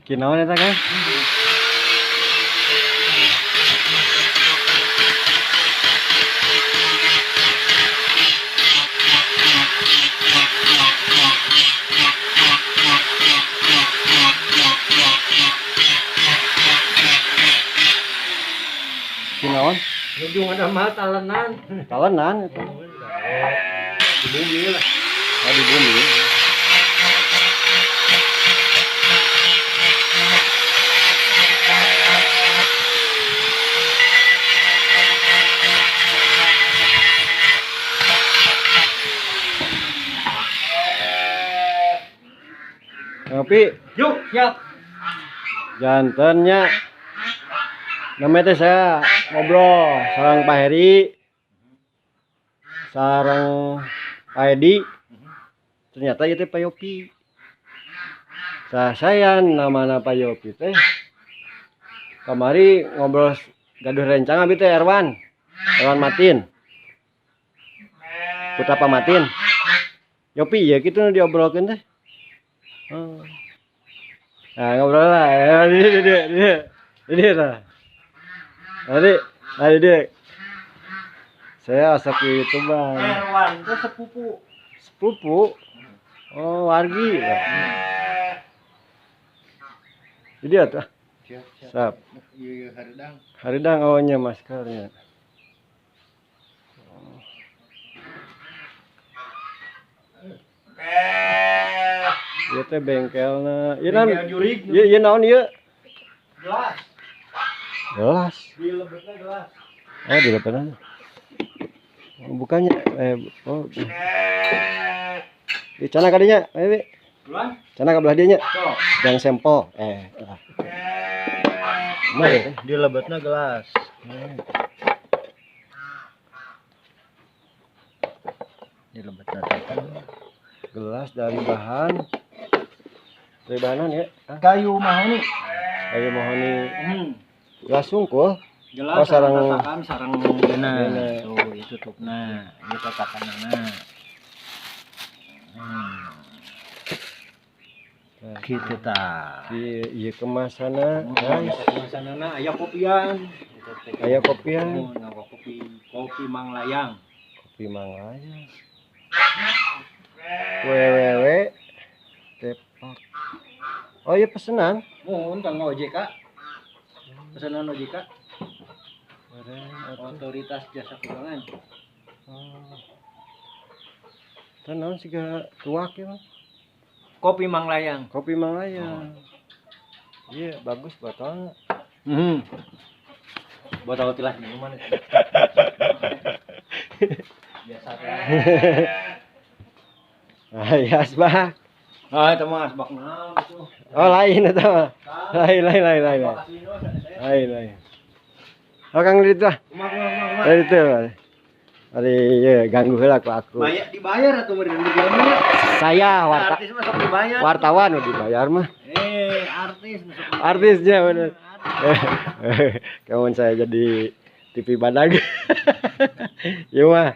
Kinaon eta Kang? Kinaon? Ujung ada mah talenan. Talenan itu. Di bumi lah. Oh, di bumi. Ngopi, Yuk, siap. jantannya. Namanya teh saya ngobrol sareng Pak Heri, sareng Pak Edi. Ternyata itu Pak Yopi. Saya namana Pak Yopi teh. Kamari ngobrol gaduh rencang abi teh Erwan Matin. Putra Pak Matin. Yopi ya gitu nu diobrolkeun teh. Oh. Nah, ngobrol lah. Ini lah. Adik. Saya asak itu bang. Erwan itu sepupu. Sepupu. Oh, wargi. Jadi atuh. Siap. Iya, haridang. Haridang awalnya maskernya. Ieu teh bengkelna. Ieu naon? Bengkel jurig. Ieu naon ieu? Gelas. Gelas. Di lebetnya gelas. Oh, di depan. Bukannya oh. Di cana kadinya, Wi. Bulan? Cana ka belah dieu nya. So. Yang sampel. Mari. Di lebetnya gelas. Di lebetnya kan Gelas dari bahan naon ya? kayu mahoni. Kayu mahoni. Gelas Sungkul. Gelas Oh, sarang sarang dena. Dena. Tuh, itu tutupna. Ieu tatakanana. Gitu tah. Ieu kemasanna, guys. Kemasanana aya kopian. Aya kopian. Kopi Mang Layang. Kopi Manglaya. www tepak. Oh iya pesenan. Mohon Kang OJK. Pesanan OJK. Otoritas Jasa Keuangan. Teh naon siga tuak ya, Bang? Kopi Mang Layang. Kopi Manglaya. Iya, bagus botolnya. Botol tilas minuman itu. Biasa teh. Iya, asbak. Ah, itu mah asbak naon itu. Oh, lain eta mah. Lain. Oh, Kang Lidit lah. Dari itu. Ari ieu ganggu heula ku aku. Dibayar atuh meureun dibayar. Saya Artis masuk dibayar. wartawan udah dibayar mah. Artis masuk dibayar. Artisnya bener. Kawan saya jadi TV badag. Iya mah.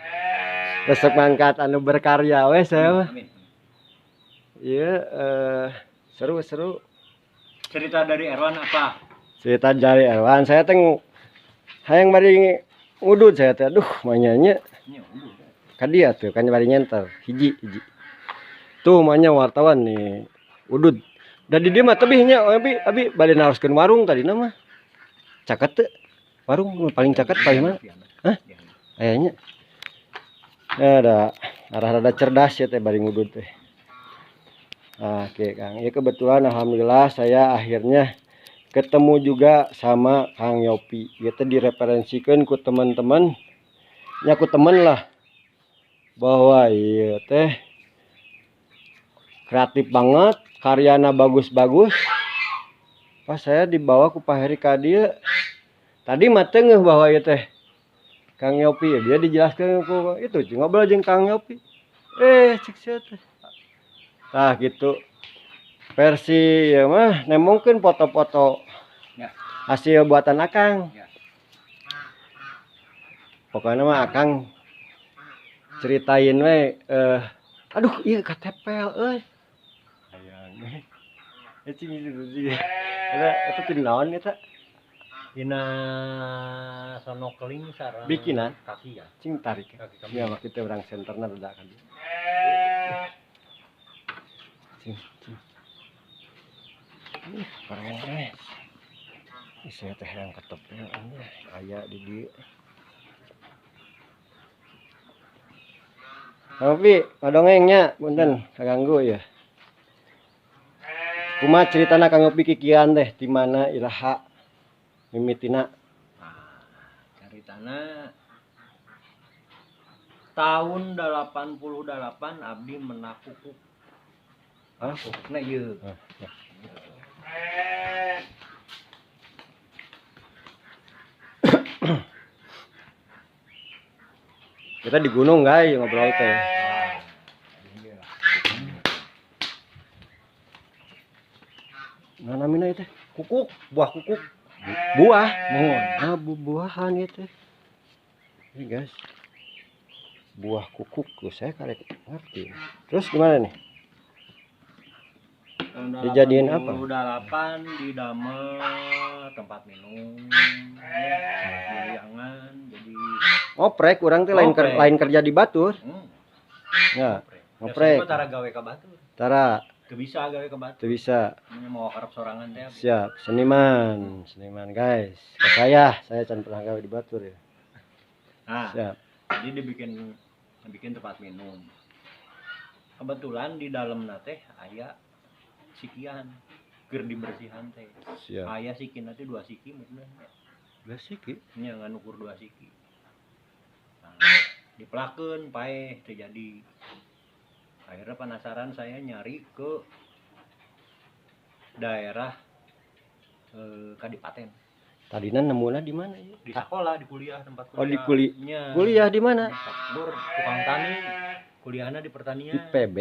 Resep ngangkat anu berkarya we saya mah. Iya seru. Cerita dari Erwan apa? Cerita dari Erwan saya teh hayang bari ngudud saya teh. Aduh, manyanya. Kan dia tuh kan bari nyenter hiji. Tuh manya wartawan nih. Udud. Dan di dia mah tebihnya abi bade naoskeun warung tadi mah. Caket teu. Warung paling caket paling mana? Hah? Kayaknya. Ada arah-arah cerdas ya teh bari ngudud teh. Oke Kang, ya kebetulan alhamdulillah saya akhirnya ketemu juga sama Kang Yopi. Kita direferensikan ku teman-teman, nya ku temen lah, bahwa iya teh kreatif banget, karyana bagus-bagus. Pas saya dibawa ku Pak Heri ka dieu, tadi mah teu ngeuh bahwa ieu teh Kang Yopi, dia dijelaskan ku itu ngobrol jeung Kang Yopi. Cik sia teh. Nah gitu versi ya mah mungkin foto-foto ya. Hasil buatan Akang Ya. Pokoknya mah Akang ceritain we aduh iya KTP Cing dulu sih. Ada itu tin naon eta? Dina sono keling sareng Bikinan? kaki ya. Cing tarik. Kaki kami. Ya waktu itu orang senterna rada kan. Cing. Keren. Saya teh yang ketepnya aya di dieu. Tapi ngadongengnya punten kaganggu ya. Kumaha ceritana Kang Opi kikian teh di mana iraha mimitina? Ceritana tahun 88 abdi menak kukuk. Hah? Kukukna ieu. Kita di gunung guys ngobrol teh. Nah namina itu Kukuk, buah kukuk. buah. Nah buahan itu. Ini guys. Buah kukuk tuh saya kali ngerti. Terus gimana nih? Dijadiin apa? 88 di damel tempat minum. Jangan jadi Ngoprek orang tuh Ngoprek. lain kerja di Batur. Ya, ngoprek. ngoprek. Tara gawe ka batur. Tara Teu bisa gawe ka batur. itu bisa. Mau karep sorangan teh. Siap, seniman guys. Ke saya can pernah gawe di Batur ya. Nah, Siap. jadi dibikin tempat minum. Kebetulan di dalamna teh aya sikian keur dibersihan teh. Siap. Aya sikina teh 2 siki meureun. Basiki. Nya ngan ukur 2 siki. Nah, dipelakeun paeh teu jadi. Akhirnya penasaran saya nyari ke daerah Kadipaten. Tadinya nemuna di mana ya? Di sekolah, di kuliah, tempat kuliah. Oh, di Nya. kuliah di mana? Lur, tukang tani. Kuliahna di Di pertanian. PB.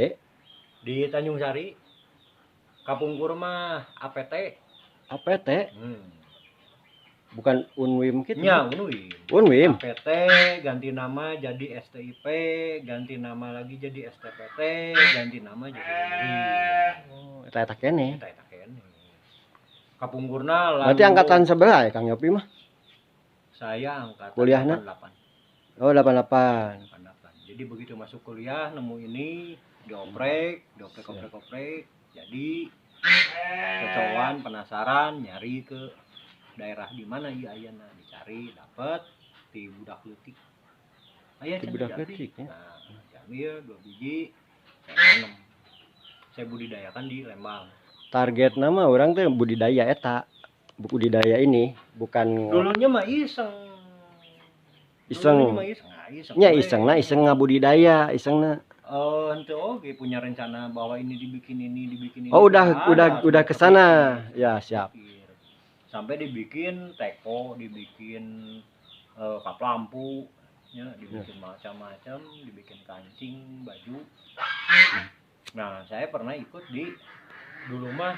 Di Tanjung Sari. Kapungkur mah APT. APT, bukan Unwim gitu. Nya, Unwim. Unwim. APT ganti nama jadi STIP, ganti nama lagi jadi STPT, ganti nama jadi Unwim. Oh, eta kene. Eta kene. Kapungkurna lalu Berarti angkatan sebelah ya Kang Yopi mah? saya angkatan Kuliahna? 88. Oh, 88. 88. Jadi begitu masuk kuliah nemu ini dioprek. Jadi kecoan penasaran nyari ke daerah di mana ya ayeuna dicari dapat di budak leutik. Aya Di budak leutik ya. Nah, diambil 2 biji saya tanam. Saya budidayakan di Lembang. Target nama orang tuh budidaya eta. Budidaya ini bukan Dulunya mah iseng. iseng. Nya iseng ngabudidaya, isengna. Henteu oge punya rencana bahwa ini dibikin ini. Oh, udah ke sana. Ya, siap. Sampai dibikin teko, dibikin kap lampu, ya, dibikin macam-macam, dibikin kancing, baju. Nah, saya pernah ikut di dulu mah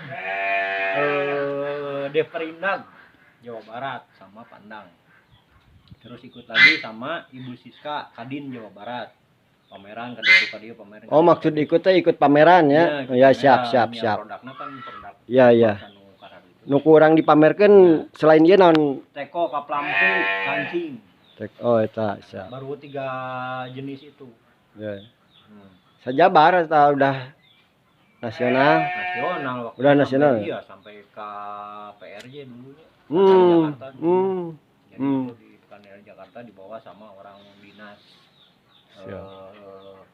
Deverindag Jawa Barat sama Pandang. Terus ikut lagi sama Ibu Siska Kadin Jawa Barat. Pameran dia pameran. Oh, maksud ikut pameran ya? Ya, siap. Produknya kan produk. Ya. Nu kurang dipamerkeun selain ieu naon? Teko, kap lampu, kancing. Oh, eta siap. Baru 3 jenis itu. Ya. Sajabar atau udah nasional? Nasional waktu Udah nasional. Iya, sampai ke PRJ dulunya. Jakarta. Jadi itu di PRJ Jakarta dibawa sama orang dinas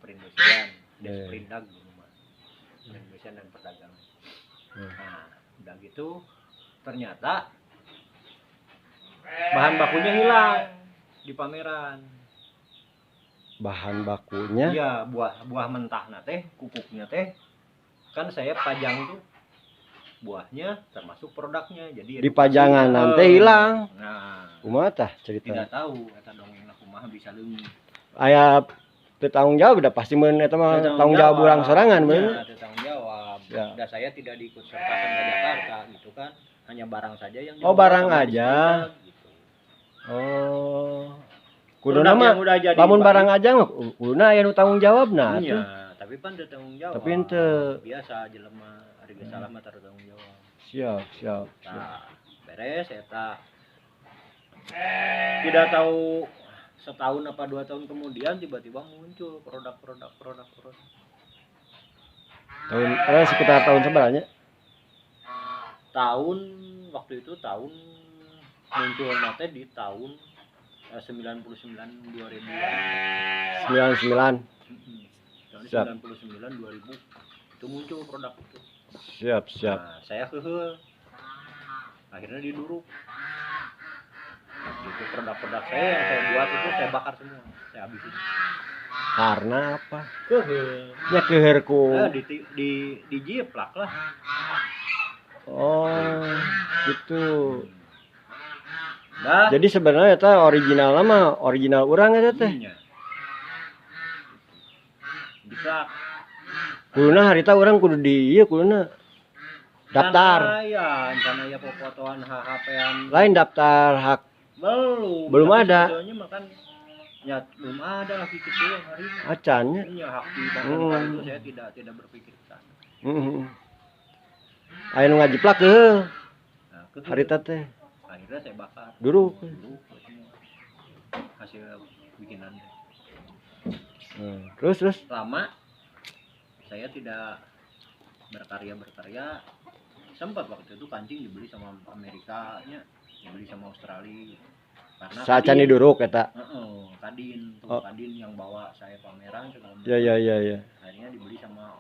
perindustrian, Desprindag dulu mah. Perindustrian dan perdagangan. Nah, udah gitu ternyata bahan bakunya hilang di pameran. Bahan bakunya? Iya, buah mentahna teh, kukuknya teh. Kan saya pajang tuh buahnya termasuk produknya. Jadi Di pajangan nanti hilang. Nah, kumaha tah cerita? tidak tahu eta dongeng kumaha bisa leungit. Aya teu tanggung jawab udah pasti mun eta mah tanggung jawab urang sorangan mun. Ya, tanggung jawab. Ya. Dan saya tidak diikut sertakan ke Jakarta gitu kan. Hanya barang saja yang Oh, barang sama aja. gitu. Oh. Produk Kuduna mah yang udah jadi lamun baik. barang aja mah kuduna aya nu tanggung jawab nah. Iya, tapi pan teu tanggung jawab. Tapi henteu. Biasa jelema hari ge salah mah tanggung jawab. Siap, siap. Nah, beres eta. Tidak tahu setahun apa 2 tahun kemudian tiba-tiba muncul produk. Tahun sekitar tahun sebenarnya. Tahun waktu itu tahun muncul nate di tahun 99 2000. 99. Tahun Siap. 99 2000 itu muncul produk itu. Siap, siap. Nah, saya heeh. Akhirnya diduruk. Itu produk-produk saya yang saya buat itu saya bakar semua, saya habisin. Karena apa? Keuheuh. Ya keherku. Di jiplak lah. Oh, gitu. Nah, Jadi sebenarnya eta original mah original urang eta teh. iya. Jiplak. Kuluna harita urang kudu di ieu kuluna daftar. Rencana ya popotoan HHP-an. Lain daftar hak belum Tapi ada. sebetulnya makan ya belum ada lagi gitu yang hari ini. Acannya. Iya, hak di bahkan itu saya tidak berpikir ke sana. Aya nu ngajiplak teh. Nah, Harita teh. akhirnya saya bakar. Duruk. Semua. Hasil bikinan. Terus Lama saya tidak berkarya. Sempat waktu itu kancing dibeli sama Amerikanya, dibeli sama Australia. Karena sacan diduruk eta. Kadin yang bawa saya pameran segala macam. Iya. Akhirnya dibeli sama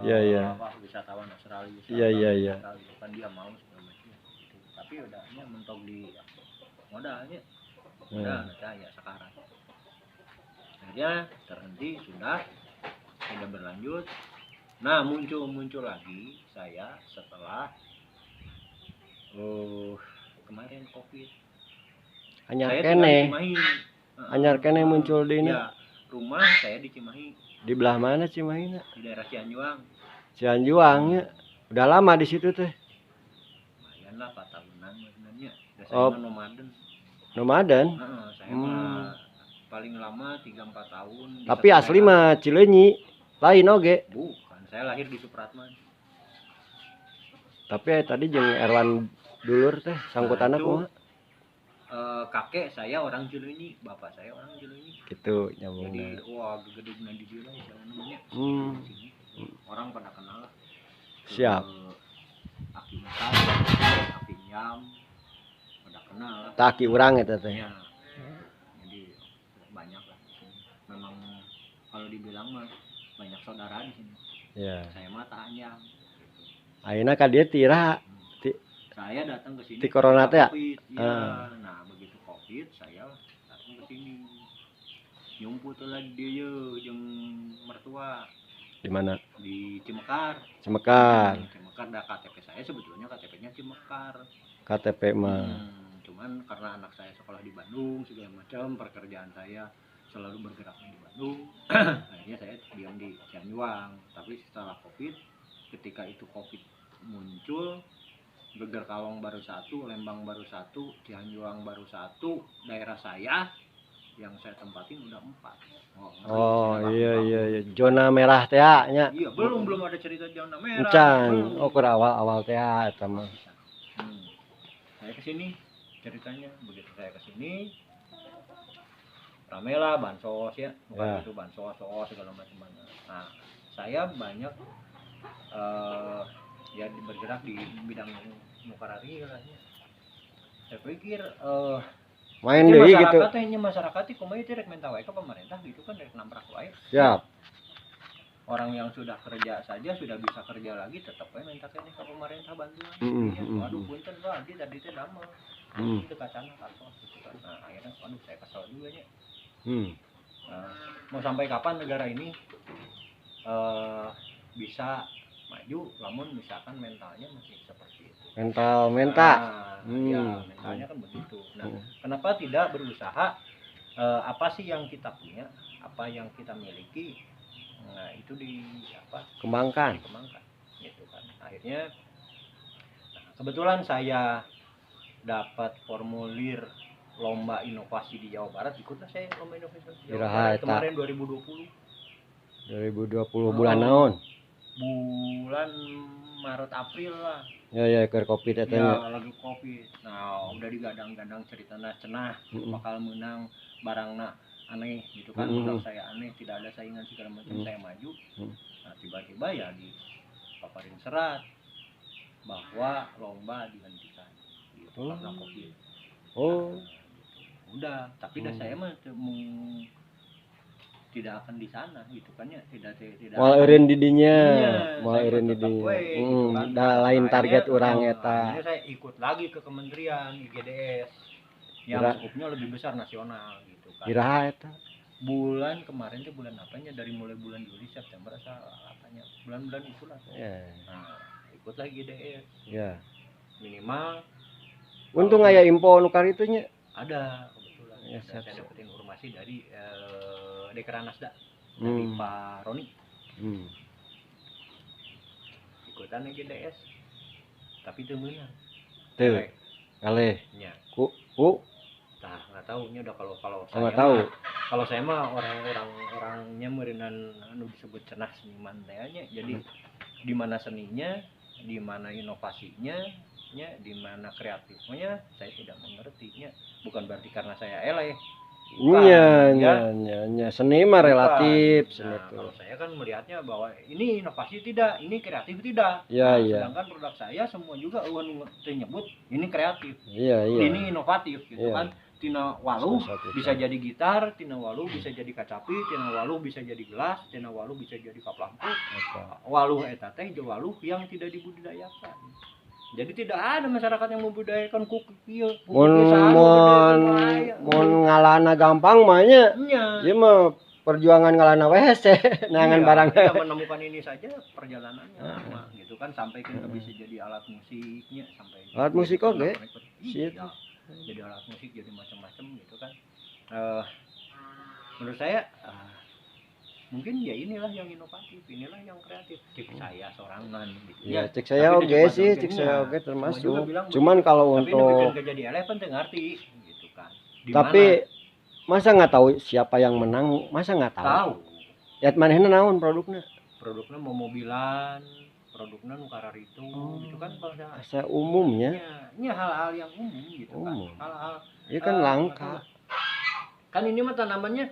Iya. wisatawan Australia. Iya. Kan dia mau segala macam gitu. Tapi udahnya mentok di modalnya. Udah ya sekarang. Akhirnya terhenti sudah tidak berlanjut. Nah, muncul lagi saya setelah kemarin Covid. Anyar kene muncul di ini. Ya, rumah saya di Cimahi. Di belah mana Cimahi? Di daerah Cianjuang. Cianjuangnya. Udah lama di situ teh. Lumayan lah 4 tahunan sebenarnya. Saya Nomaden. Saya mah paling lama 3-4 tahun. Tapi asli mah Cileunyi. Lain oge. Bukan, saya lahir di Supratman. Tapi tadi jeung Erwan dulur teh sangkut anak mah. Kakek saya orang Cileunyi, bapak saya orang Cileunyi. Gitu nyambungna. Jadi gede benar di dia lah namanya. Orang pada kenal. Siap. Aki Nyam pada kenal. Taki urang eta teh. Ya. Jadi banyak lah. Memang kalau dibilang mah banyak saudara di sini. Iya. Saya mah tanya. Ayeuna ka dieu tira. Saya datang ke sini. Di corona teh ya? Nah, begitu Covid saya datang ke sini. Nyumput lagi dia jeung mertua. Di mana? Di Cimekar. Cimekar. Cimekar dah KTP saya sebetulnya KTP-nya Cimekar. KTP mah. Cuman karena anak saya sekolah di Bandung segala macam, pekerjaan saya selalu bergeraknya di Bandung. Akhirnya saya diam di Cianjuang. Tapi setelah Covid, ketika itu Covid muncul, Geger Kalong baru 1, Lembang baru 1, Cianjuang baru 1, daerah saya yang saya tempatin udah 4. Iya. Zona merah teh nya. Iya, belum ada cerita zona merah. Encan. Kur awal teh eta mah. Saya ke sini ceritanya, begitu saya ke sini ramelah bansos ya. Bukan itu bansos segala macam. Nah, saya banyak ya bergerak di bidang nukarari lah ya. Saya pikir main deui gitu. Masyarakat itu kumaha teh rek minta wae ka pemerintah gitu kan rek namprak wae. Siap. Orang yang sudah kerja saja sudah bisa kerja lagi tetap wae minta kene ka pemerintah bantuan. Waduh punten Pak, tadi teh damel. Dekatana kantor gitu kan. Nah, akhirnya waduh saya kesal juga nya. Mau sampai kapan negara ini bisa maju lamun misalkan mentalnya masih seperti itu. Mental. Ya, mentalnya kan begitu. Nah, kenapa tidak berusaha apa sih yang kita punya, apa yang kita miliki, nah itu kembangkan gitu kan. Akhirnya kebetulan saya dapat formulir lomba inovasi di Jawa Barat, ikutlah saya lomba inovasi di Jawa Barat kemarin 2020 bulan naon? bulan Maret April lah. Ya ke Covid Ya katanya. lagi Covid. Nah, udah digadang-gadang ceritanya cenah bakal menang barangna aneh gitu kan. Produk saya aneh, tidak ada saingan segala macam, saya maju. Nah, tiba-tiba ya dipaparin serat bahwa lomba dihentikan gitu karena Covid. Oh. Udah, tapi dah saya mah tidak akan di sana gitu kan ya, tidak Moal eureun di dinya, Iya, moal saya eureun di tetap dinya. we, gitu kan. Da lain target urang eta. Akhirnya saya ikut lagi ke kementerian IGDS yang Kira- skupnya lebih besar nasional gitu kan. Iraha eta? Bulan kemarin tuh bulan apanya, dari mulai bulan Juli September asal apanya, bulan-bulan itulah. Ya. Nah, ikut lagi IGDS. Ya. Minimal Untung aya info nu karitu nya. ada kebetulan. Ya, Saya siap. dapat informasi dari Dekranasda dari Pak Roni. Ikutan IGDS. Tapi itu menang. Tuh. Kaleh. Nya. Ku Nah, nggak tahu nya udah kalau saya nggak tahu. Kalau saya mah orang-orangnya meureunnan anu disebut cenah seniman teh nya. Jadi di mana seninya, di mana inovasinya, nya di mana kreatifnya saya tidak mengertinya. Bukan berarti karena saya eleh. Nya seni mah relatif seni Nah, tuh. kalau saya kan melihatnya bahwa ini inovasi tidak, ini kreatif tidak. Ya, Nah, iya. sedangkan produk saya semua juga eueun nyebut ini kreatif. Iya. Ini inovatif gitu Iya. kan. Tina walu Satu-satu. bisa jadi gitar, tina walu bisa jadi kacapi, tina walu bisa jadi gelas, tina walu bisa jadi kap lampu. Waluh eta teh waluh yang tidak dibudidayakan. Jadi tidak ada masyarakat yang membudidayakan kuku ieu. Mun ngalana gampang mah nya. Ieu mah perjuangan ngalana we hese nangan barang. Kita menemukan ini saja perjalanannya lama gitu kan, sampai kita bisa jadi alat musiknya, sampai alat musik oke. Ya, jadi alat musik, jadi macam-macam gitu kan. Menurut saya mungkin ya inilah yang inovatif, inilah yang kreatif. Cek saya sorangan gitu. Ya, cek saya oke sih, cek saya oke termasuk. Cuman kalau tapi untuk jadi elephant ngerti gitu kan. tapi masa nggak tahu siapa yang menang, masa nggak tahu. Ya manehna naon produknya? Produknya mau mobilan, produknya nukarar itu gitu kan, bahasa umumnya. Ini hal-hal yang umum gitu kan. Hal-hal ini kan langka. Kan ini mah tanamannya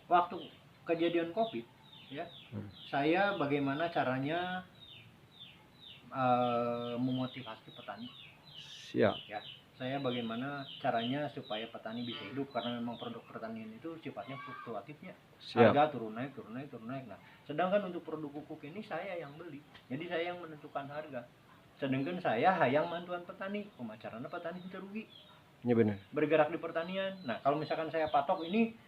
waktu kejadian Covid ya. Saya bagaimana caranya memotivasi petani. Siap. Ya. Saya bagaimana caranya supaya petani bisa hidup, karena memang produk pertanian itu sifatnya fluktuatifnya. Harga turun naik. Nah, sedangkan untuk produk pupuk ini saya yang beli. Jadi saya yang menentukan harga. Sedangkan saya hayang bantuan petani, pemacarana petani itu rugi. Iya benar. Bergerak di pertanian. Nah, kalau misalkan saya patok ini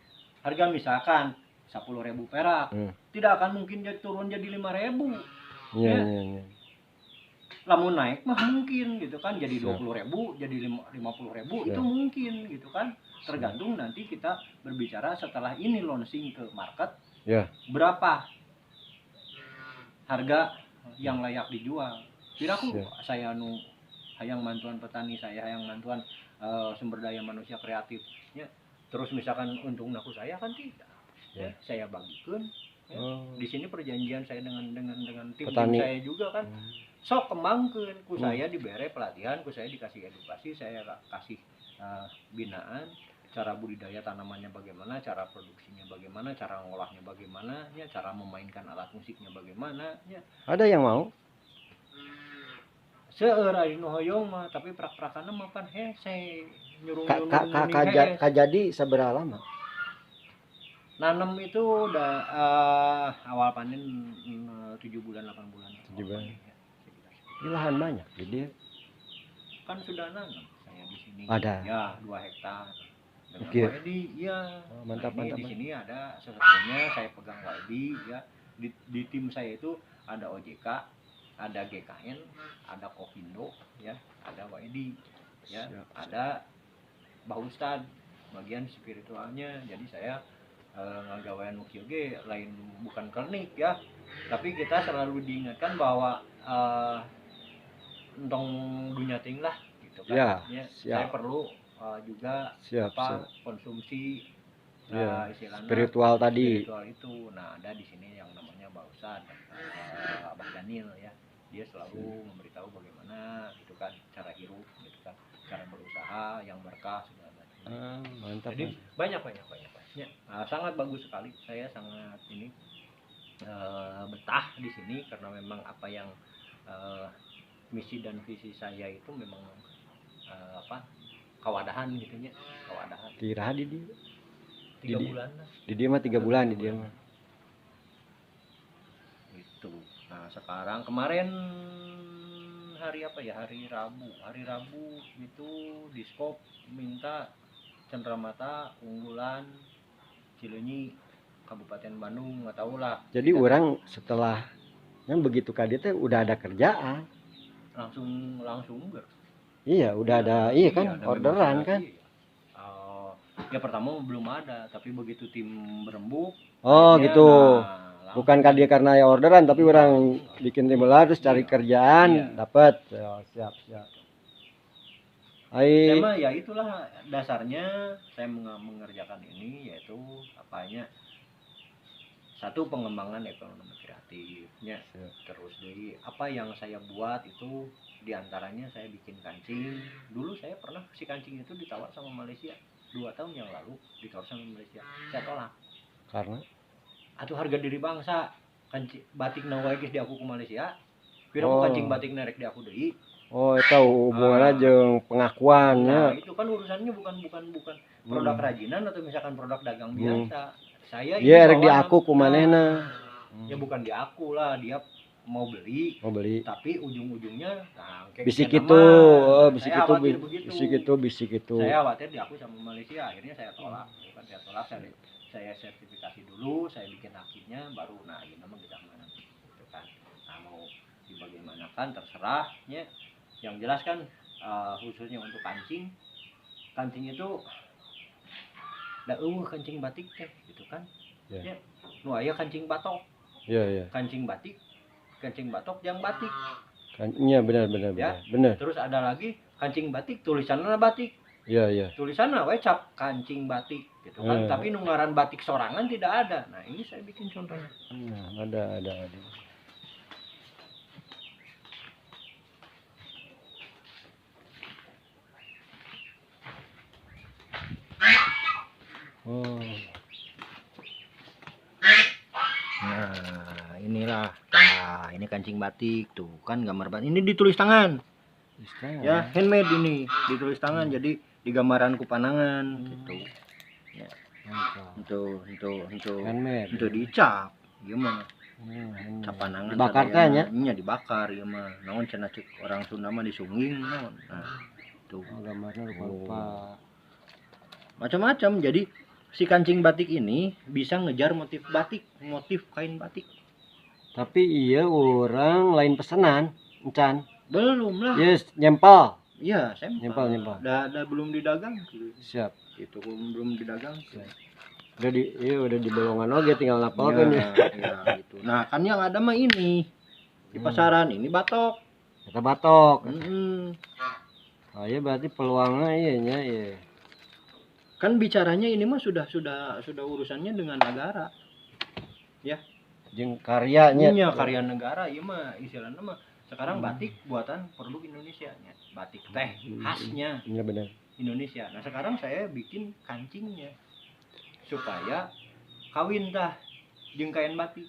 harga misalkan 10.000 perak, tidak akan mungkin turun jadi 5.000. Iya. Lamun naik mah mungkin gitu kan, jadi 20.000, jadi 50.000 itu mungkin gitu kan. Tergantung nanti kita berbicara setelah ini launching ke market, berapa harga yang layak dijual. Kira-kira saya hayang bantuan petani, saya hayang bantuan sumber daya manusia kreatifnya. Terus misalkan untung aku saya kan tidak. Saya bagikan. Di sini perjanjian saya dengan tim saya juga kan. Sok kembangkeun, ku saya diberi pelatihan, ku saya dikasih edukasi, saya kasih binaan, cara budidaya tanamannya bagaimana, cara produksinya bagaimana, cara ngolahnya bagaimana, ya, cara memainkan alat musiknya bagaimana, ya. Ada yang mau? Seueur ari nu hoyong mah, tapi prak-prakana mah pan hese, nyuruh-nyuruh kajadi sabaraha lama? Nanam itu udah awal panen 7 bulan 8 bulan. 7 bulan. Ini lahan banyak jadi kan sudah nanam saya di sini. Ada. Ya 2 hektar. Oke. YD ya. Mantap. Di sini ada sebetulnya saya pegang YD ya. Di tim saya itu ada OJK, ada GKN, ada Kopindo ya, ada YD ya, ada Baustad bagian spiritualnya. Jadi saya ngagawean mukieu ge lain bukan klinik ya, tapi kita selalu diingatkan bahwa entong dunia ting lah gitu kan. Ya, saya perlu juga konsumsi Iya, istilahnya spiritual tadi. spiritual itu. Nah, ada di sini yang namanya Bausan, Abah Daniel ya. Dia selalu memberitahu bagaimana gitu kan cara hidup gitu kan, cara berusaha yang berkah segala macam. Mantap. Jadi banyak. Ya, sangat bagus sekali. Saya sangat ini betah di sini karena memang apa yang misi dan visi saya itu memang kawadahan gitunya, kawadahan. Tiraha di dia. 3 bulan lah. Di dia mah 3 bulan di dia mah. Itu. Nah, sekarang kemarin hari apa ya? Hari Rabu itu Diskop minta cenderamata unggulan Cileunyi Kabupaten Bandung, nggak tahu lah. Jadi orang setelah yang begitu kadi teh udah ada kerjaan. Langsung enggak. Iya, udah ada iya kan orderan kan. Ya pertama belum ada, tapi begitu tim berembuk. Oh akhirnya, gitu. nah, Bukan kadi karena ya orderan tapi orang bikin tim bola terus cari Iya. kerjaan Iya. dapat. Oh, siap. Saya Ai mah ya itulah dasarnya saya mengerjakan ini, yaitu apanya, satu pengembangan ekonomi kreatifnya. Terus dari apa yang saya buat itu diantaranya saya bikin kancing. Dulu saya pernah si kancing itu ditawar sama Malaysia 2 tahun yang lalu, ditawar sama Malaysia, saya tolak karena atau harga diri bangsa. Kancing batik nawaikis di aku ke Malaysia, kira Oh. kancing batik nerek di aku deui. oh itu hubungannya jeung pengakuannya. Nah, itu kan urusannya bukan produk rajinan atau misalkan produk dagang biasa. Saya ini Iya rek di bawa aku ku manehna. ya bukan di aku lah, dia mau beli, tapi ujung-ujungnya nah, kayak Bisik kian itu, nama. bisik Saya itu, khawatir begitu. bisik itu. Saya khawatir di aku sama Malaysia, akhirnya saya tolak. Bukan saya tolak, saya sertifikasi dulu, saya bikin haknya, baru nah ini nama kita mana gitu kan. Nah, mau dibagaimanakan terserah ya. Yang jelas kan khususnya untuk kancing itu da kancing batik teh gitu kan. Ya. Ya. Nu aya kancing batok. Iya. Kancing batok yang batik. Iya benar. Ya. Benar. Terus ada lagi kancing batik tulisanna batik. Iya. Tulisanna we cap kancing batik gitu kan. Tapi nungaran batik sorangan tidak ada. Nah, ini saya bikin contohnya. Nah, ada. Oh. Nah, inilah. Nah, ini kancing batik tuh kan gambar batik. Ini ditulis tangan. Ya, handmade ini, ditulis tangan jadi digambaran ku panangan gitu. Ya. Itu Handmade. itu dicap. Ieu mah cap panangan. Dibakar teh nya? Nya dibakar ieu mah. Naon cenah cek orang Sunda mah disungging naon. Nah, tuh. Gambarnya rupa. Macam-macam. Jadi si kancing batik ini bisa ngejar motif kain batik. Tapi iya orang lain pesanan, encan. Belum lah. Yes, nyempel. Iya, sampel. Nyempel. Udah belum didagang. Siap. Itu belum didagang. Udah di bolongan oke tinggal napalkeun ya. Ya gitu. Nah, kan yang ada mah ini di pasaran ini batok. Kita batok. Mm-hmm. Oh iya berarti peluangnya iya nya iya. Kan bicaranya ini mah sudah urusannya dengan negara. Ya. Jeung karyanya. Iya, karya negara ieu mah istilahna mah sekarang batik buatan produk Indonesia nya. Batik teh khasnya. Iya benar. Indonesia. Nah, sekarang saya bikin kancingnya supaya kawin tah jeung kain batik.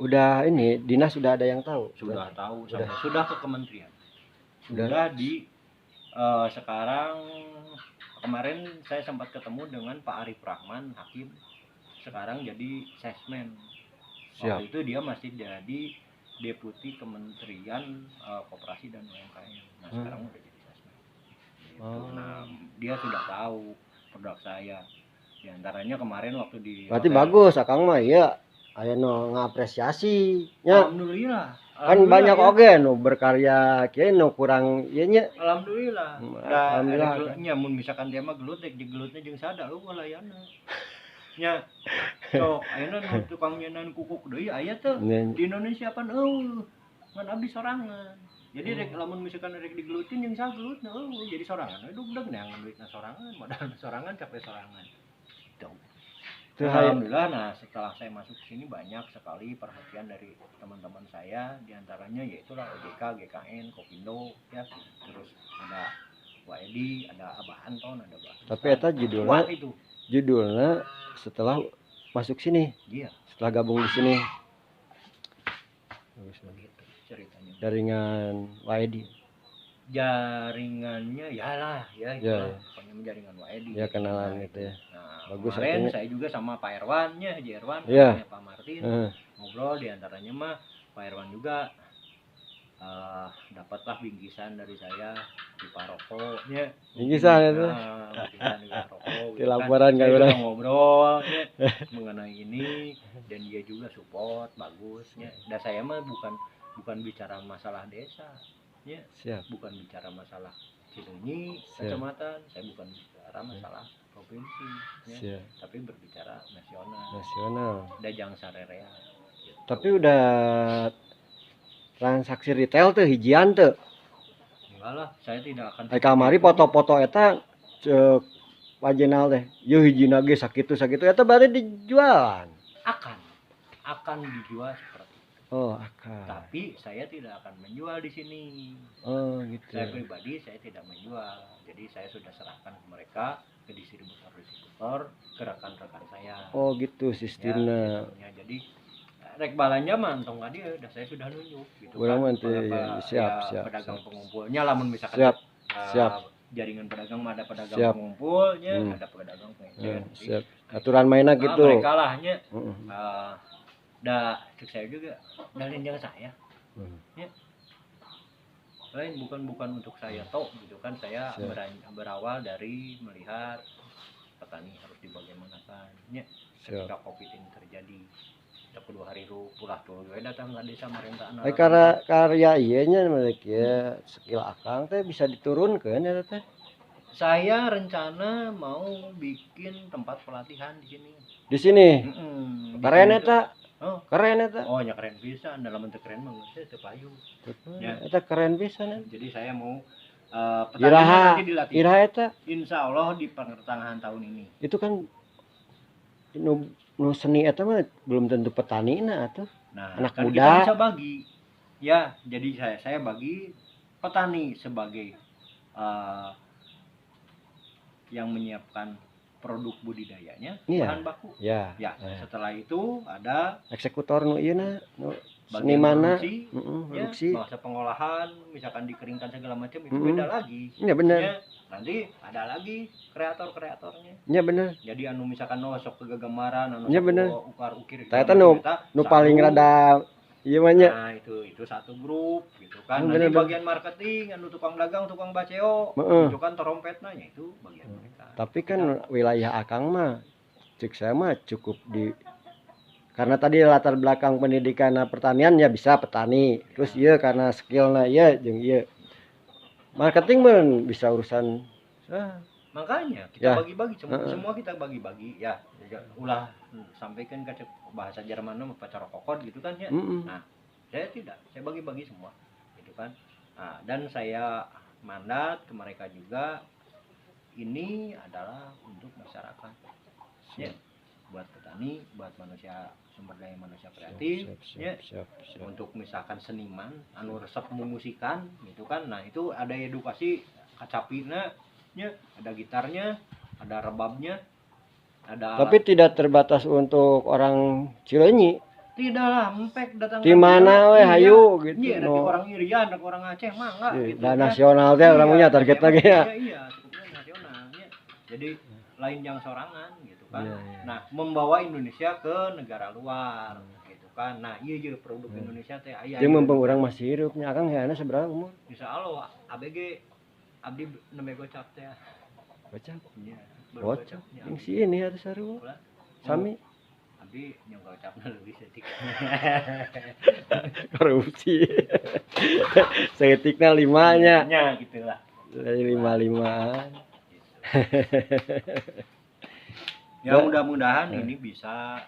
Udah ini dinas sudah ada yang tahu. Sudah tahu, sudah ke kementerian. Sudah Di sekarang kemarin saya sempat ketemu dengan Pak Arif Rahman Hakim, sekarang jadi sesmen. Waktu itu dia masih jadi deputi Kementerian Koperasi dan UMKM. Nah, sekarang udah jadi sesmen. Gitu. Nah, dia sudah tahu produk saya. Di antaranya kemarin waktu di berarti hotel. bagus Akang mah iya. Aya nu ngapresiasi nya. Alhamdulillah. Kan banyak oge nu berkarya kieu nu kurang ieu nya. Alhamdulillah. Alhamdulillah. Nya mun misalkan dia mah gelut dek digelutnya jeung sada walayana. Nya. Sok ayeuna nu tukang nyenan kukuk deui aya teh. Di Indonesia pan ngan abdi sorangan. Jadi rek lamun misalkan rek digelutin jeung sagelut jadi sorangan. Dugdeg neangan duitna sorangan, modal sorangan capek sorangan. gitu. Itu hayang Alhamdulillah, nah setelah saya masuk ke sini banyak sekali perhatian dari teman-teman saya, diantaranya yaitulah OJK, GKN, Kopindo, ya, terus ada WAEDI, ada Abah Anton, ada Abah tapi Rustan. eta Kuat itu. judulnya setelah masuk sini, Iya, setelah gabung di sini. begitu ceritanya. Jaringan WID. Jaringannya ya lah, ya itulah, Ya. pokoknya jaringan WAEDI. Ya kenalan Nah, gitu ya. Nah, Bagus kemarin artinya. saya juga sama Pak Irwannya, Haji Irwan, Iya. anaknya Pak Martin, Heeh. ngobrol, diantaranya mah Pak Irwan juga dapatlah bingkisan dari saya di rokoknya. Bingkisan itu. Bingkisan di rokok. Di laporan saya kan juga orang. ngobrol ya, mengenai ini, dan dia juga support bagusnya. Dan saya mah bukan bicara masalah desa, ya, Siap. bukan bicara masalah Cileunyi, Siap. kecamatan, saya bukan bicara masalah provinsi, ya, Siap. tapi berbicara nasional. Nasional. Dajang sarerea. Gitu. Tapi udah transaksi retail tuh hijian tuh. Enggak lah, saya tidak akan. Kamari foto-foto eta cek wajenal teh. Yo hijina ge sakitu eta berarti dijualan. Akan dijual seperti itu. Oh, akan. Tapi saya tidak akan menjual di sini. Oh, gitu. Saya pribadi saya tidak menjual. Jadi saya sudah serahkan ke mereka, ke distributor, ke rekan-rekan saya. Oh, gitu sistemnya. Ya, jadi rek balanja mah entong dia udah saya sudah nunjuk gitu Urang mah kan. siap. Pedagang pengumpulnya lamun misalkan Siap. jaringan pedagang mah ada pedagang Siap. pengumpulnya, ada pedagang pengecer. Siap. Aturan mainnya gitu. Mereka lahnya cek saya juga dalin jangan saya. Ya. Lain bukan untuk saya toh gitu kan, saya berawal dari melihat petani harus dibagaimanakan ya ketika Covid ini terjadi. Kita kedua hari pulah tuh datang ke desa Marentaana. Karya iyanya mereka ya skill akang teh bisa diturunkan ya teh. Saya rencana mau bikin tempat pelatihan di sini. Di sini. Keren eta. Oh, keren eta. Oh, ya keren bisa, dalam bentuk keren mah saya tepayu. Ya, eta keren bisa nih. Jadi saya mau petani nanti dilatih. Iraha eta. Insya Allah di pertengahan tahun ini. Itu kan nu seni eta mah belum tentu petani atuh. Nah, anak kan muda kita bisa bagi. Ya, jadi saya bagi petani sebagai yang menyiapkan produk budidayanya, bahan baku. Ya. Setelah itu ada eksekutor nu ieu na, nu senimana, produksi, masa pengolahan, misalkan dikeringkan segala macam itu beda lagi. Iya benar. Nanti ada lagi kreatornya. Iya benar. Jadi anu misalkan sok kegamaran, anu sok ukar-ukir. Eta nu paling rada ieu mah nya. Nah, itu satu grup gitu kan. Nanti bagian marketing, anu tukang dagang, tukang baceo, itu kan trompetnya itu bagian mereka. Tapi kan wilayah akang mah cek saya mah cukup karena tadi latar belakang pendidikan pertanian ya bisa petani. Terus iya karena skillnya iya jeung iya. Marketing mah bisa urusan makanya kita bagi-bagi semua kita bagi-bagi ya. Ulah sampaikan ke bahasa Jerman mah pacar kokod gitu kan ya. Nah, saya tidak, saya bagi-bagi semua gitu kan. Nah, dan saya mandat ke mereka juga, ini adalah untuk masyarakat ya, buat petani, buat manusia, sumber daya manusia kreatif ya, untuk misalkan seniman anu resep memusikan gitu kan. Nah, itu ada edukasi kacapina ya, ada gitarnya, ada rebabnya, ada tapi tidak terbatas untuk orang Cileunyi. Tidaklah, empek datang di mana we hayu gitu. Iya, ada orang Irian, ada orang Aceh mah enggak gitu. Dan nasional teh orang punya target lagi ya. Iya, cukupnya nasional ya. Jadi lain yang sorangan gitu kan. Nah, membawa Indonesia ke negara luar gitu kan. Nah, iya produk Indonesia teh aya. Jeung mumpung urang masih hirupnya, akang hayana seberapa umur? Insyaallah ABG abdi nembe gocap teh. Gocap? Iya. Gocap. Yang si ini harus sarua. Sami abdi nyong gocapna leuwih setik. Korupsi. Setikna 5-nya. Ya gitulah. 5-5. Ya mudah-mudahan ini bisa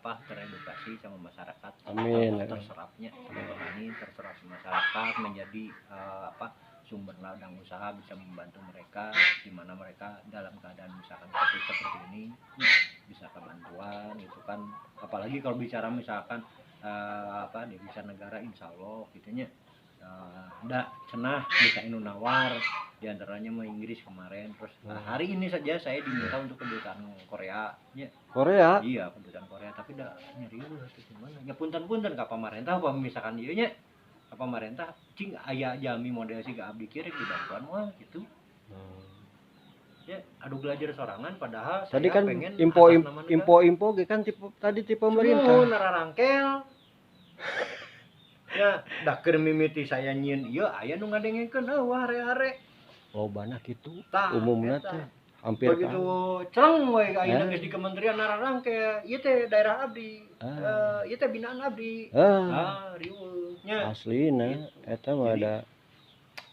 teredukasi sama masyarakat. Amin. Terserapnya petani, terserap masyarakat menjadi sumber ladang usaha, bisa membantu mereka di mana mereka dalam keadaan misalkan seperti ini bisa kebantuan itu kan, apalagi kalau bicara misalkan di bisa negara insya Allah gitunya, ada cenah bisa inu nawar diantaranya mah Inggris kemarin, terus hari ini saja saya diminta untuk kedutaan Korea ya. Korea. Iya kedutaan Korea, tapi dah nyari itu gimana ya, punten ka pemerintah apa misalkan ieu nya ka pemerintah cing aya jami model siga abdi kieu rek dibantuan mah gitu. Ya aduh belajar sorangan padahal Tadi saya kan pengen info ge kan tipe tadi tipe pemerintah. Nararangkel. Ya dah keur mimiti saya nyieun ieu aya nu ngadengekeun eueuh hare-hare. Lobana kitu Tah, umumna eta. teh hampir Begitu celeng we ayeuna Eh. geus di kementerian nararangkel, ieu teh daerah abdi. Ah. Ieu teh binaan abdi. Riweuh nya. Aslina eta mah ada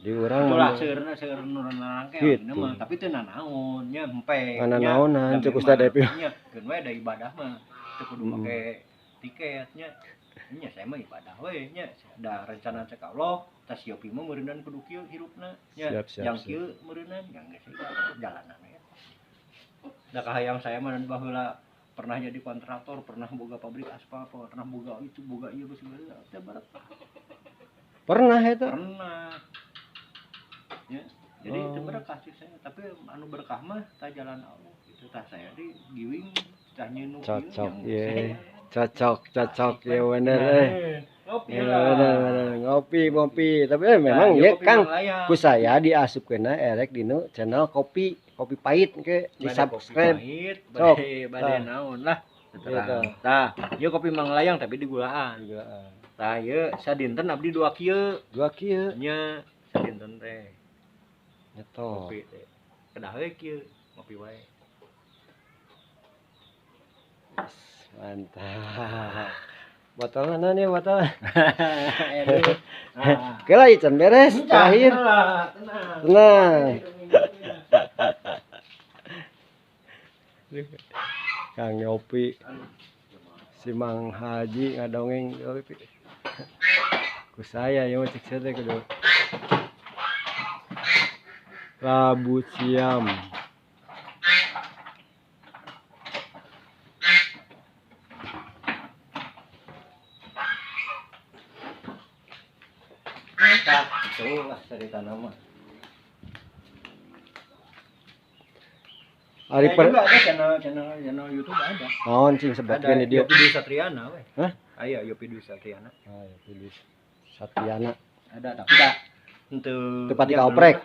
di urang Itulah mah seueur nu nararangkel gitu. mah, tapi teu nanaon nya hempeng. Ngana naonan cek Ustad Epi. Nya keun we da ibadah mah teu kudu make tiket nya. Nya saya mah ibadah we nya, da rencana cek Allah, tas Yopi mah meureunan kudu kieu hirupna nya. Yang kieu meureunan yang geus jalanan ya. Da kahayang saya mah baheula pernah jadi kontraktor, pernah boga pabrik aspal, pernah boga itu, boga ieu geus segala teh barokah. Pernah eta? Pernah. Ya, jadi itu berkah sih saya, tapi anu berkah mah tah jalan Allah gitu, tah saya di giwing tah nyeunu cocok ye. Cocok ya bener ngopi tapi memang ya Kang ku saya diasupkeuna erek dinu channel kopi pahit ke di subscribe sok bade naon lah tah ieu kopi Manglayang tapi di gulaan tah ieu sadinten abdi 2 kieu nya sadinten teh nyeto kopi teh kedah we kieu ngopi wae mantap botol mana nih botol nah kela ican beres terakhir tenang Kang Yopi si Mang Haji ngadongeng Yopi ku saya ya cek saya kudu Rabu Siam itulah cerita nama. Ari juga ada channel YouTube ada. Naon cing sebutkeun di dieu? Yopi Dwi Satriana we. Hah? Aya Yopi Dwi Satriana. Yopi Dwi Satriana. Ada tapi dah henteu tepati kaoprek.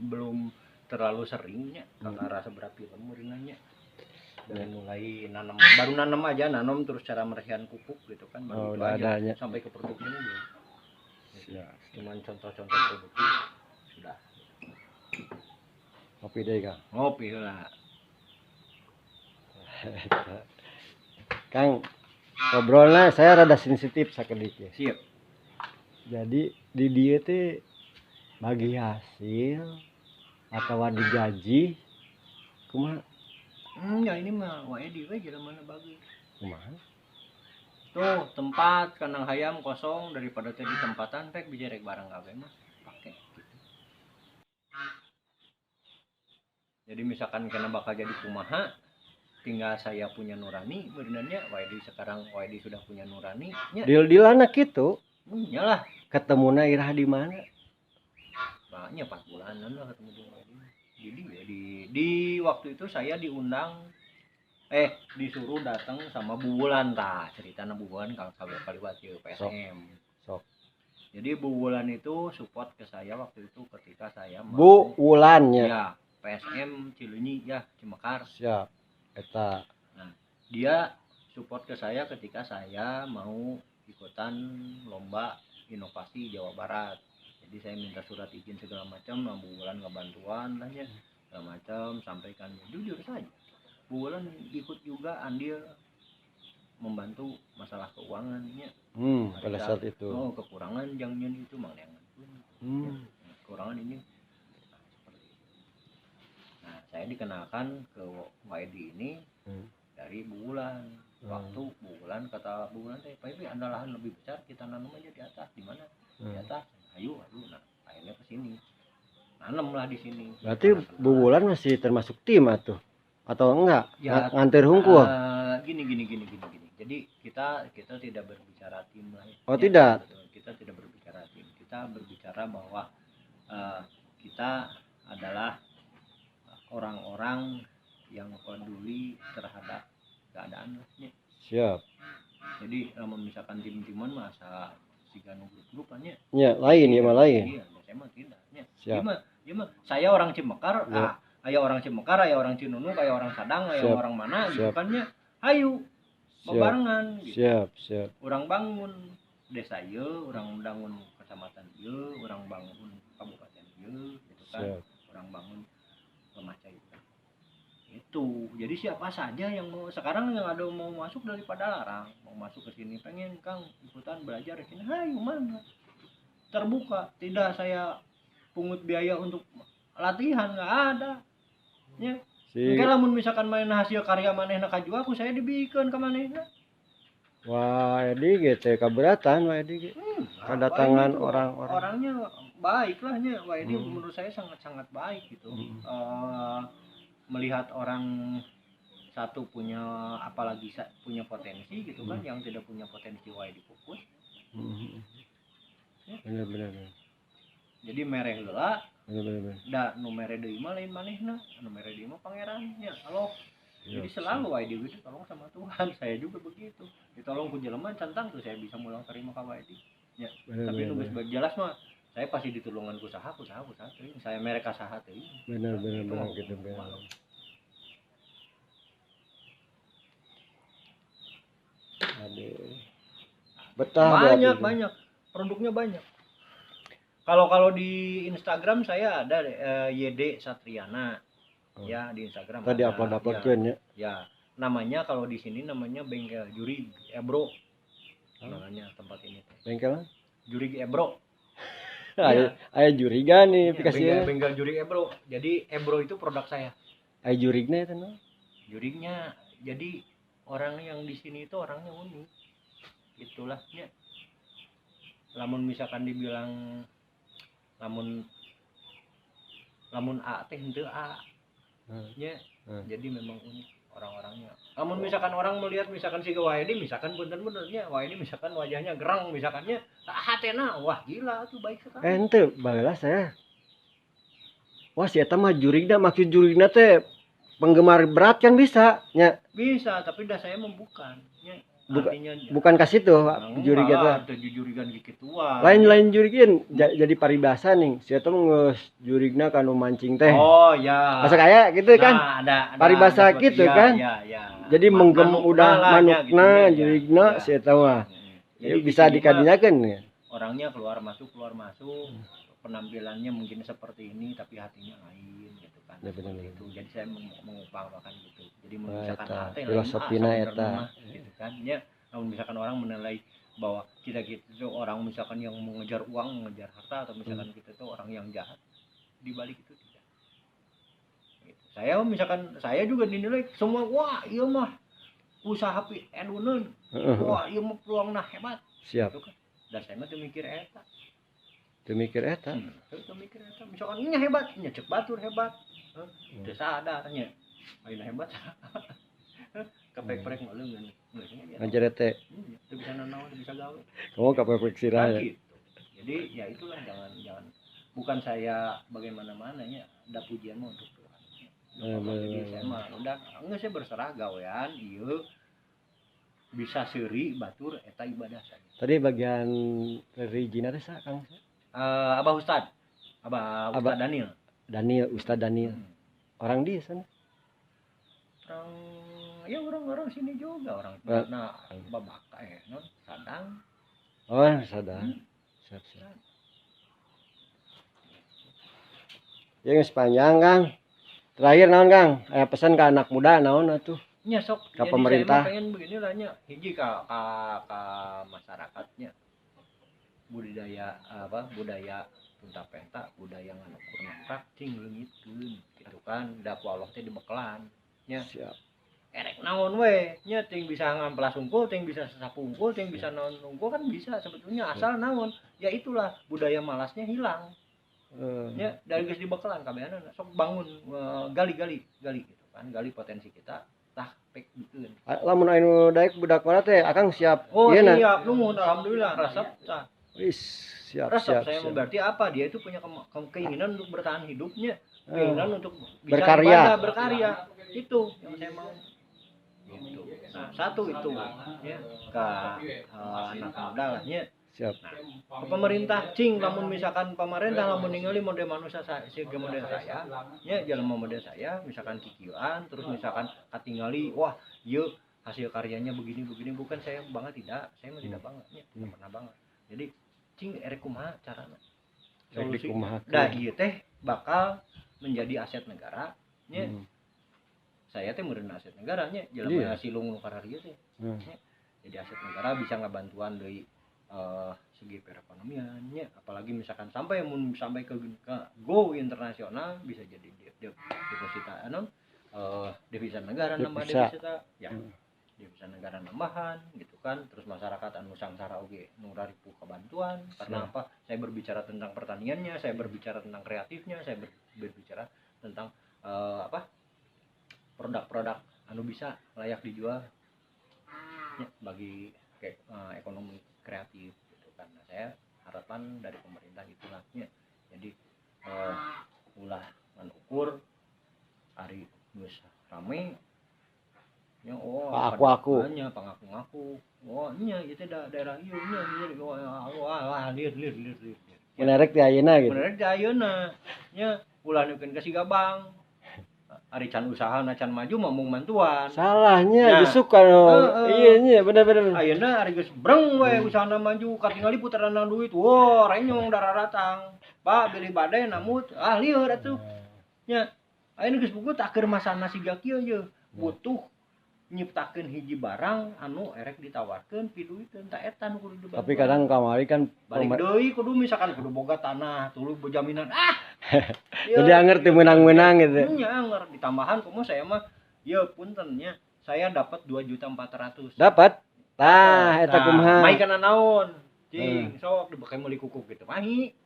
Belum terlalu seringnya karena rasa berat film meureunanya. Dan mulai nanam, baru nanam aja, nanam terus cara merhian pupuk gitu kan, baru itu aja adanya. sampai ke produknya belum. Ya, cuman contoh-contoh produknya sudah. Ngopi deh Kang. Ngopi lah. Kang, ngobrolnya saya rada sensitif sakedik ya. Siap. Jadi di dia teh bagi hasil atau digaji kumaha? Ya ini mah wae di we jalan mana bagus. Kumaha? Tuh tempat kandang hayam kosong daripada teh di tempatan rek bisa rek barang gawe mah pakai gitu. Jadi misalkan kena bakal jadi kumaha, tinggal saya punya nurani benernya Waidi sekarang Waidi sudah punya nurani nya. Deal-dealana kitu. Nyalah Ketemuna irah di mana? Makanya 4 bulanan lah ketemu di Waidi. Jadi ya di waktu itu saya diundang disuruh datang sama Bu Wulan tah ceritana Bu Wulan kalau kaliwat ya PSM. Sok. Jadi Bu Wulan itu support ke saya waktu itu ketika saya mau Bu Wulannya. Ya, PSM Cileunyi ya, Cimekar. Siap. Eta. Nah, dia support ke saya ketika saya mau ikutan lomba inovasi Jawa Barat. Jadi saya minta surat izin segala macam, Bu Wulan ngebantuan lah ya. Segala macam sampaikan jujur saja. Bu Wulan ikut juga andil membantu masalah keuangannya. Pada saat itu. Oh, kekurangan jangan itu Mang Neangan. Kekurangan ini. Nah, saya dikenalkan ke YD ini dari Bu Wulan. Waktu Bu Wulan kata Bu Wulan teh, "Pak ada lahan lebih besar, kita nanam aja di atas." Di mana? Di atas. Ayo. Nah, akhirnya ke sini. Nanam lah di sini. Berarti Bu Wulan masih termasuk tim atuh. atau enggak? Ya, Nganter hungkul. Gini. Jadi kita tidak berbicara tim lah ya. Oh, Ya, tidak. betul. Kita tidak berbicara tim. Kita berbicara bahwa kita adalah orang-orang yang peduli terhadap keadaan lah ya. Siap. Jadi misalkan tim-timan masa siga grup-grup nya. Ya, lain ya mah lain. Iya, saya mah tidak. Ya. Siap. Gimana? Saya orang Cimekar, Ya. aya orang Cimekar, aya orang Cinunuk, aya orang Sadang, aya Siap. orang mana gitu Siap. kan nya. Ayo bebarengan gitu. Siap. Orang bangun desa ieu, orang bangun kecamatan ieu, orang bangun kabupaten ieu gitu kan. Siap. Orang bangun Lemacai itu. Jadi siapa saja yang mau sekarang yang ada mau masuk daripada larang, mau masuk ke sini pengen Kang ikutan belajar di sini, ayo mana? Terbuka, tidak saya pungut biaya untuk latihan, nggak ada. Ya. Mungkin lamun misalkan main hasil karya manehna kajua aku saya dibikeun ka manehna. Wah, Edi gitu keberatan Wah Edi gitu. Kedatangan orang-orang. Orangnya baik lah nya. Wah ini menurut saya sangat-sangat baik gitu. Melihat orang satu punya apalagi punya potensi gitu kan, yang tidak punya potensi wae difokus. Bener. Jadi mereh heula. Bener. Da nu mere deui mah lain manehna, nu mere deui mah pangerannya. Halo. Jadi selalu wae di itu tolong sama Tuhan. Saya juga begitu. Ditolong ku jelema cantang tuh saya bisa mulang terima ka wae di. Ya. Tapi nu geus jelas mah saya pasti ditulungan ku saha teuing. Saya mere ka saha teuing. Bener gitu bener. Aduh. Betah banyak produknya banyak. Kalau di Instagram saya ada YD Satriana. Ya, di Instagram tadi upload ya. Ya, namanya kalau di sini namanya Bengkel Jurig Ebro. Namanya tempat ini. Bengkel Jurig Ebro. Aya juriga nih aplikasinya. Bengkel Jurig Ebro. Jadi Ebro itu produk saya. Aya jurignya itu no. Jurignya jadi orang yang di sini itu orangnya unik. Itulah ya. Lamun misalkan dibilang lamun A teh henteu A. Ya. Jadi memang unik orang-orangnya. Namun misalkan orang melihat misalkan si Waedi misalkan bener-benernya Waedi misalkan wajahnya gerang misalkannya hatena wah gila tuh baik sekali. Henteu baheula saya. Wah si eta mah jurigna maksud jurigna teh penggemar berat kan bisa nya. Bisa tapi dah saya membukan. Ya. Bukan kasih tuh jurig itu. Ada jurigan gituan. Lain jurigan jadi paribasa nih. Si eta mah jurigna kanu mancing teh. Oh ya. Masa kayak gitu kan? Ada paribasa gitu ya, kan? Ya. Jadi udah manukna jurigna si eta mah. Jadi bisa dikadinyakeun ya. Orangnya keluar masuk. Penampilannya mungkin seperti ini tapi hatinya lain gitu kan. Ya, bener. Gitu. Jadi saya mengumpamakan gitu. Jadi misalkan hati filosofina eta gitu kan. Ya, namun misalkan orang menilai bahwa kita itu orang misalkan yang mengejar uang, mengejar harta atau misalkan kita itu orang yang jahat. Di balik itu tidak. Gitu. Saya juga dinilai semua wah iya mah usaha enuneun. Wah iya mah peluangna hebat. Siap. Gitu kan. Dan saya mah teu mikir eta. Misalkan nya hebat, nya cek batur hebat. Teu sadarnya. Ayeuna hebat. Kepek-pek meuleun ngajar teh. Teu bisa nanaon, bisa gawe. Kamu kepek sirah ya. Gitu. Jadi ya itulah jangan bukan saya bagaimana-mana nya, ada pujian mah untuk Tuhan. Jadi saya mah udah geus saya berserah gawean ieu bisa seuri batur eta ibadah saya. Tadi bagian religina teh sa Kang? Abah Ustad Daniel. Ustad Daniel. Orang di sana. Orang sini juga orang. Nah, babaka non Sadang. Oh, Sadang. Siap. Ya geus panjang, Kang. Terakhir naon, Kang? Aya pesan ke anak muda naon atuh? Nya sok. Ka pemerintah. Saya pengen begini lah nya. Hiji ka masyarakatnya. Budaya punta penta budaya nganukur nafkah cing leungitkeun gitu kan da ku Allah teh dibekelan nya siap erek naon we nya ting bisa ngamplas unggul ting bisa sasapu unggul ting bisa naon unggul kan bisa sebetulnya asal naon ya itulah budaya malasnya hilang nya dari geus dibekelan kabehana sok bangun gali gitu kan gali potensi kita tah pek bikin. Lamun anu daek budak mana teh akang siap. Oh Ieu na. siap nuhun alhamdulillah resep tah. Wis, siap Resep siap. saya siap. berarti apa dia itu punya keinginan untuk bertahan hidupnya, keinginan untuk bisa Berkarya. ibadah, berkarya. Itu yang saya mau. Gitu. Nah, satu itu ya ke anak muda lah ya. Siap. Nah, ke pemerintah cing lamun misalkan pemerintah lamun ningali model manusia saya siga model saya ya jalan model saya misalkan kikieuan terus misalkan katingali wah ieu hasil karyanya begini bukan saya banget tidak saya mah tidak banget ya tidak pernah banget jadi cing erek kumaha carana solusi da ieu teh bakal menjadi aset negara nya saya teh meureun aset negara nya jelema silung nu kararieu teh jadi aset negara bisa ngabantuan deui segi perekonomiannya apalagi misalkan sampai ke go internasional bisa jadi deposita devisa negara nambah devisa ya devisa negara nambahan gitu kan terus masyarakat anu sangsara oge nu raripuh kebantuan karena apa saya berbicara tentang pertaniannya saya berbicara tentang kreatifnya saya berbicara tentang produk-produk anu bisa layak dijual ya, bagi ekonomi kreatif gitu kan. Nah, saya harapan dari pemerintah itulah ya. Jadi ulah ngan ukur ari geus rame nya aku nya pangaku-ngaku oh nya ieu teh daerah ieu nya wah lieur menarik di ayeuna gitu menarik di ayeuna nya ulah neukeun ka Sigabang ari can usaha na can maju mah mung mantuan salahnya justru kan iya nya bener-bener ayeuna ari geus breng we usahana maju katingali putaranna duit wah renyong dararatang Pak beli bade namut lieur atuh nya ayeuna geus buku tak keur masana siga kieu ye butuh nyiptakeun hiji barang anu erek ditawarkeun piduiteun ta eta nu kudu dibantu tapi kadang kamari kan balik deui kudu misalkan kudu boga tanah tuluy jaminan jadi anger teu menang-menang gitu nya anger ditambahan kumaha saya mah ieu punten nya saya dapat 2.400.000 dapat tah eta kumaha mai kana naon cing sok dipake meuli kukuk gitu mahi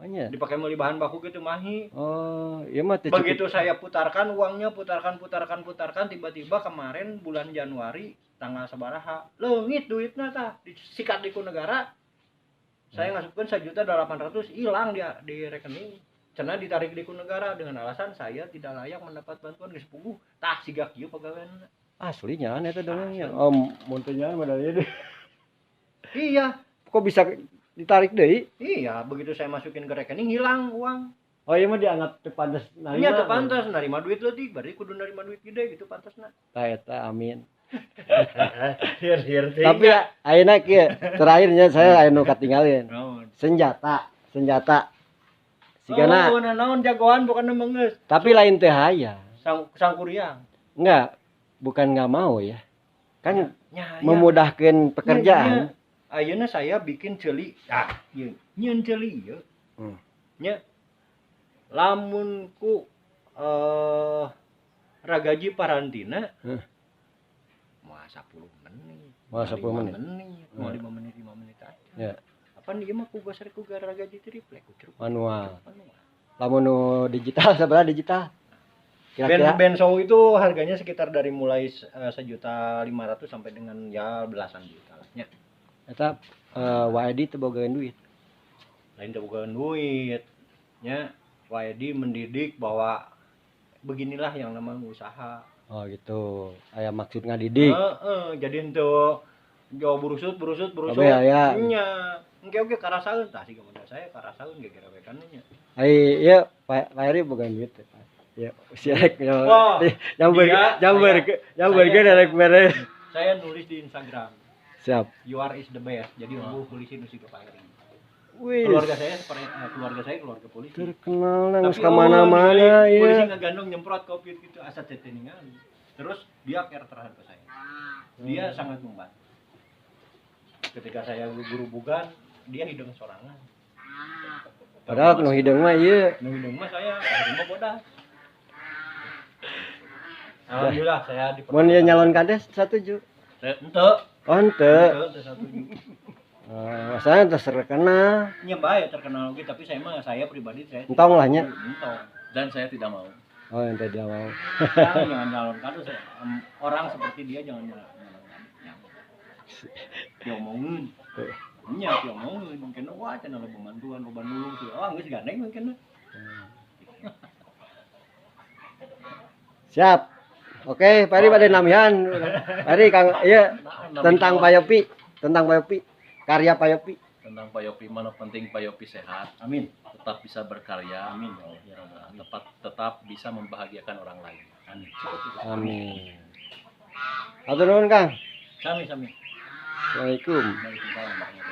dipakai meuli bahan baku gitu mahi oh iya mah begitu saya putarkan uangnya putarkan tiba-tiba kemarin bulan Januari tanggal sabaraha leungit duitna tah disikat di ku negara saya ngasupkeun 1.800.000 hilang di rekening cenah ditarik di ku negara dengan alasan saya tidak layak mendapat bantuan geus puguh tah siga kieu pagaweanna aslinya eta dongengnya mun teu nyaho mah deh iya kok bisa ditarik deui iya begitu saya masukin ke rekening hilang uang oh iya mah dianggap teu pantes narima nya teu pantes narima duit leutik berarti kudu narima duit gede gitu pantesna tah eta amin Hier tapi ayeuna kieu terakhirnya saya aya nu katinggalin senjata sigana naon jagoan bukan mengeus tapi lain teh hayang sang kuriang enggak bukan enggak mau ya kan memudahkan pekerjaan ayeuna saya bikin ceuli nyeun ceuli ieu nya lamun ku ragaji parantina moal 10 menit moal 10 menit moal 5 menit aja ya apa ieu mah ku gasar ku ragaji triplek ku manual lamun nu digital sabaraha digital kira-kira benso itu harganya sekitar dari mulai 1.500.000 sampai dengan ya belasan juta lah nya eta WID teu bogaeun duit lain teu bogaeun duit nya WID mendidik bahwa beginilah yang namanya usaha oh gitu aya maksud ngadidik jadi henteu jauh berusut nya engke karasaeun tah siga modal saya karasaeun ge gerewekan nya ai ieu Pak Heri bogaeun duit ya siarek jamber derek beres saya nulis di Instagram siap you are is the best jadi eueuh polisi nu siga Pak Heri wih keluarga saya keluarga polisi terkenal nang kemana-mana ya polisi ngagandong nyemprot covid gitu asa teteningan terus dia care terhadap saya dia sangat membantu ketika saya guru bugan dia hidung sorangan padahal nu hidung mah ieu saya mah bodas alhamdulillah saya mun ieu nyalon kades setuju henteu setuju masalah terkenal nya bae terkenal oge tapi saya pribadi saya entong lah nya entong dan saya tidak mau Oh, yang tadi mau. Jangan nyalon kado. Orang seperti dia jangan nyalon kado. Diomongin. Nya diomongin mungkin wah cenah lo bantuan lo nulung sih. Oh, geus gandeng mungkin. Siap. Oke, Pari pada namihan. Pari Kang iya tentang Pak Yopi, karya Pak Yopi. Tentang Pak Yopi mana penting Pak Yopi sehat, Amin. tetap bisa berkarya, Amin. tetap bisa membahagiakan orang lain. Amin. Amin. Hatur nuhun Kang. Sami. Assalamualaikum. Waalaikumsalam warahmatullahi wabarakatuh.